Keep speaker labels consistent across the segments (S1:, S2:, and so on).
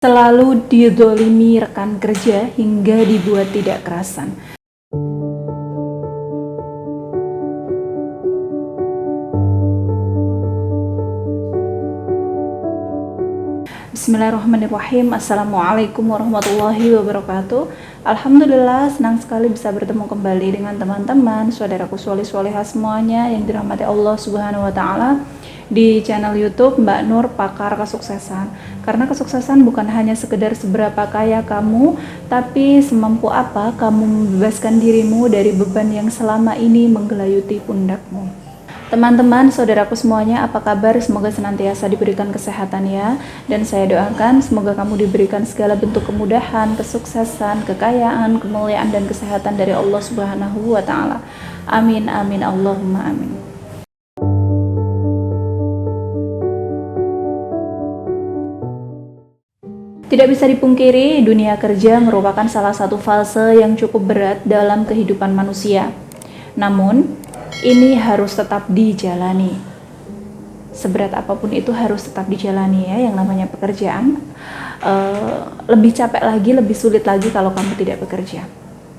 S1: Selalu dizolimi rekan kerja hingga dibuat tidak kerasan. Bismillahirrahmanirrahim. Assalamualaikum warahmatullahi wabarakatuh. Alhamdulillah, senang sekali bisa bertemu kembali dengan teman-teman, saudaraku sholih-sholihah semuanya yang dirahmati Allah Subhanahu wa Ta'ala, di channel YouTube Mbak Nur Pakar Kesuksesan. Karena kesuksesan bukan hanya sekedar seberapa kaya kamu, tapi semampu apa kamu membebaskan dirimu dari beban yang selama ini menggelayuti pundakmu. Teman-teman, saudaraku semuanya, apa kabar? Semoga senantiasa diberikan kesehatan ya. Dan saya doakan semoga kamu diberikan segala bentuk kemudahan, kesuksesan, kekayaan, kemuliaan, dan kesehatan dari Allah Subhanahu wa Ta'ala. Amin, amin, Allahumma amin. Tidak bisa dipungkiri, dunia kerja merupakan salah satu fase yang cukup berat dalam kehidupan manusia. Namun, ini harus tetap dijalani. Seberat apapun itu harus tetap dijalani ya, yang namanya pekerjaan. Lebih capek lagi, lebih sulit lagi kalau kamu tidak bekerja.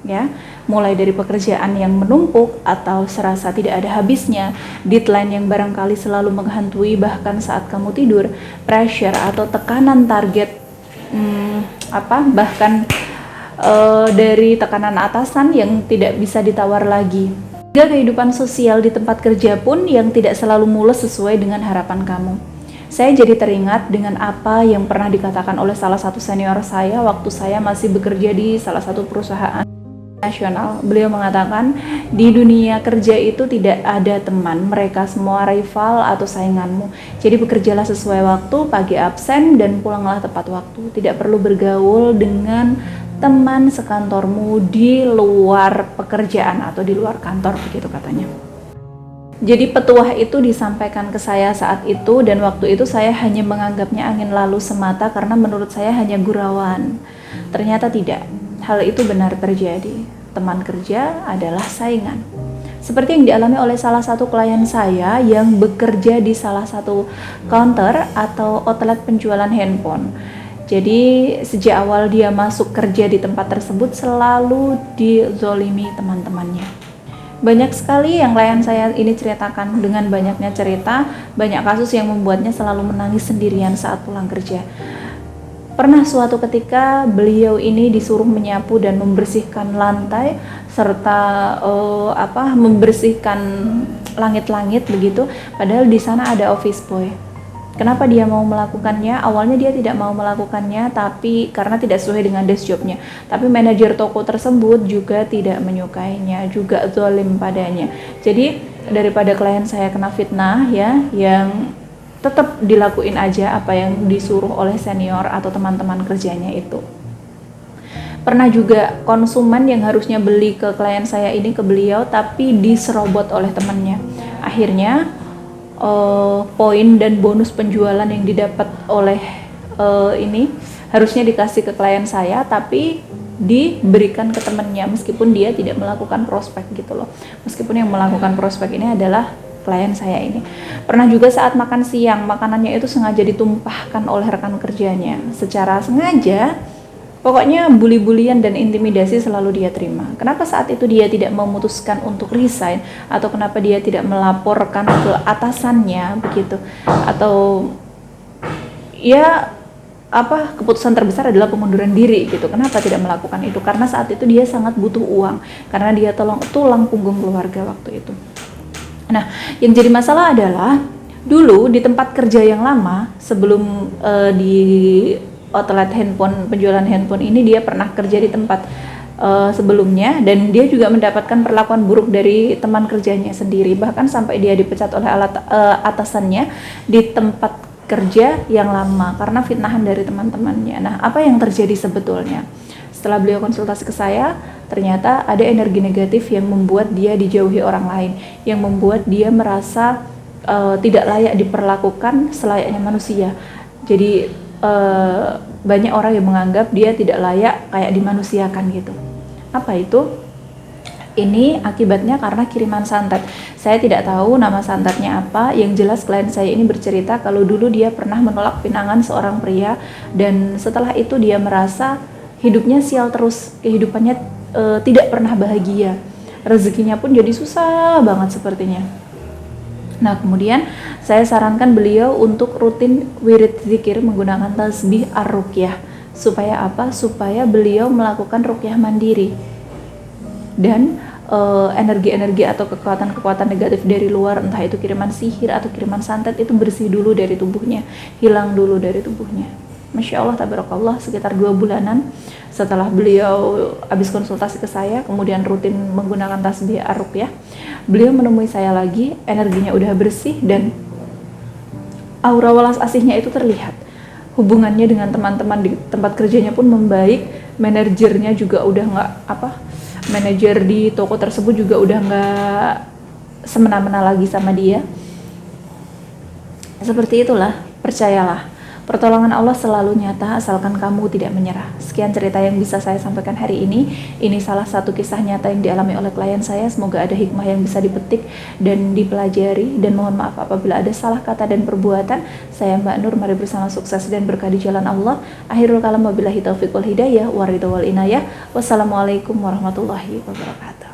S1: Ya, mulai dari pekerjaan yang menumpuk atau serasa tidak ada habisnya, deadline yang barangkali selalu menghantui bahkan saat kamu tidur, pressure atau tekanan target, bahkan dari tekanan atasan yang tidak bisa ditawar lagi. Juga kehidupan sosial di tempat kerja pun yang tidak selalu mulus sesuai dengan harapan kamu. Saya jadi teringat dengan apa yang pernah dikatakan oleh salah satu senior saya waktu saya masih bekerja di salah satu perusahaan nasional. Beliau mengatakan, di dunia kerja itu tidak ada teman, mereka semua rival atau sainganmu. Jadi bekerjalah sesuai waktu, pagi absen dan pulanglah tepat waktu. Tidak perlu bergaul dengan teman sekantormu di luar pekerjaan atau di luar kantor, begitu katanya. Jadi petuah itu disampaikan ke saya saat itu, dan waktu itu saya hanya menganggapnya angin lalu semata karena menurut saya hanya gurauan. Ternyata tidak, hal itu benar terjadi. Teman kerja adalah saingan. Seperti yang dialami oleh salah satu klien saya yang bekerja di salah satu counter atau outlet penjualan handphone. Jadi sejak awal dia masuk kerja di tempat tersebut selalu dizolimi teman-temannya. Banyak sekali yang klien saya ini ceritakan, dengan banyaknya cerita, banyak kasus yang membuatnya selalu menangis sendirian saat pulang kerja. Pernah suatu ketika beliau ini disuruh menyapu dan membersihkan lantai serta membersihkan langit-langit begitu, padahal di sana ada office boy. Kenapa dia mau melakukannya? Awalnya dia tidak mau melakukannya, tapi karena tidak sesuai dengan desk jobnya. Tapi manajer toko tersebut juga tidak menyukainya, juga zalim padanya. Jadi daripada klien saya kena fitnah ya, yang tetap dilakuin aja apa yang disuruh oleh senior atau teman-teman kerjanya itu. Pernah juga konsumen yang harusnya beli ke klien saya ini, ke beliau, tapi diserobot oleh temannya. Akhirnya poin dan bonus penjualan yang didapat oleh ini harusnya dikasih ke klien saya, tapi diberikan ke temannya meskipun dia tidak melakukan prospek gitu loh. Meskipun yang melakukan prospek ini adalah klien saya ini. Pernah juga saat makan siang, makanannya itu sengaja ditumpahkan oleh rekan kerjanya secara sengaja. Pokoknya bully-bulian dan intimidasi selalu dia terima. Kenapa saat itu dia tidak memutuskan untuk resign, atau kenapa dia tidak melaporkan ke atasannya begitu? Atau ya keputusan terbesar adalah pengunduran diri gitu. Kenapa tidak melakukan itu? Karena saat itu dia sangat butuh uang, karena dia tulang punggung keluarga waktu itu. Nah, yang jadi masalah adalah dulu di tempat kerja yang lama sebelum di outlet handphone, penjualan handphone ini, dia pernah kerja di tempat sebelumnya, dan dia juga mendapatkan perlakuan buruk dari teman kerjanya sendiri, bahkan sampai dia dipecat oleh atasannya di tempat kerja yang lama karena fitnahan dari teman-temannya. Nah, apa yang terjadi sebetulnya? Setelah beliau konsultasi ke saya, ternyata ada energi negatif yang membuat dia dijauhi orang lain, yang membuat dia merasa tidak layak diperlakukan selayaknya manusia. Jadi banyak orang yang menganggap dia tidak layak kayak dimanusiakan gitu. Apa itu? Ini akibatnya karena kiriman santet. Saya tidak tahu nama santetnya apa. Yang jelas klien saya ini bercerita kalau dulu dia pernah menolak pinangan seorang pria, dan setelah itu dia merasa hidupnya sial terus, kehidupannya tidak pernah bahagia. Rezekinya pun jadi susah banget sepertinya. Nah, kemudian saya sarankan beliau untuk rutin wirid zikir menggunakan tasbih ar-ruqyah. Supaya apa? Supaya beliau melakukan ruqyah mandiri. Dan energi-energi atau kekuatan-kekuatan negatif dari luar, entah itu kiriman sihir atau kiriman santet, itu bersih dulu dari tubuhnya, hilang dulu dari tubuhnya. Masya Allah, tabarakallah, sekitar 2 bulanan setelah beliau habis konsultasi ke saya, kemudian rutin menggunakan tasbih ar-ruqyah, beliau menemui saya lagi, energinya udah bersih dan aura welas asihnya itu terlihat. Hubungannya dengan teman-teman di tempat kerjanya pun membaik, manajernya juga udah manajer di toko tersebut juga udah nggak semena-mena lagi sama dia. Seperti itulah, percayalah, pertolongan Allah selalu nyata asalkan kamu tidak menyerah. Sekian cerita yang bisa saya sampaikan hari ini. Ini salah satu kisah nyata yang dialami oleh klien saya. Semoga ada hikmah yang bisa dipetik dan dipelajari, dan mohon maaf apabila ada salah kata dan perbuatan. Saya Mbak Nur, mari bersama sukses dan berkah di jalan Allah. Akhirul kalam, wabillahi taufiq wal hidayah, waridho wal inayah. Wassalamualaikum warahmatullahi wabarakatuh.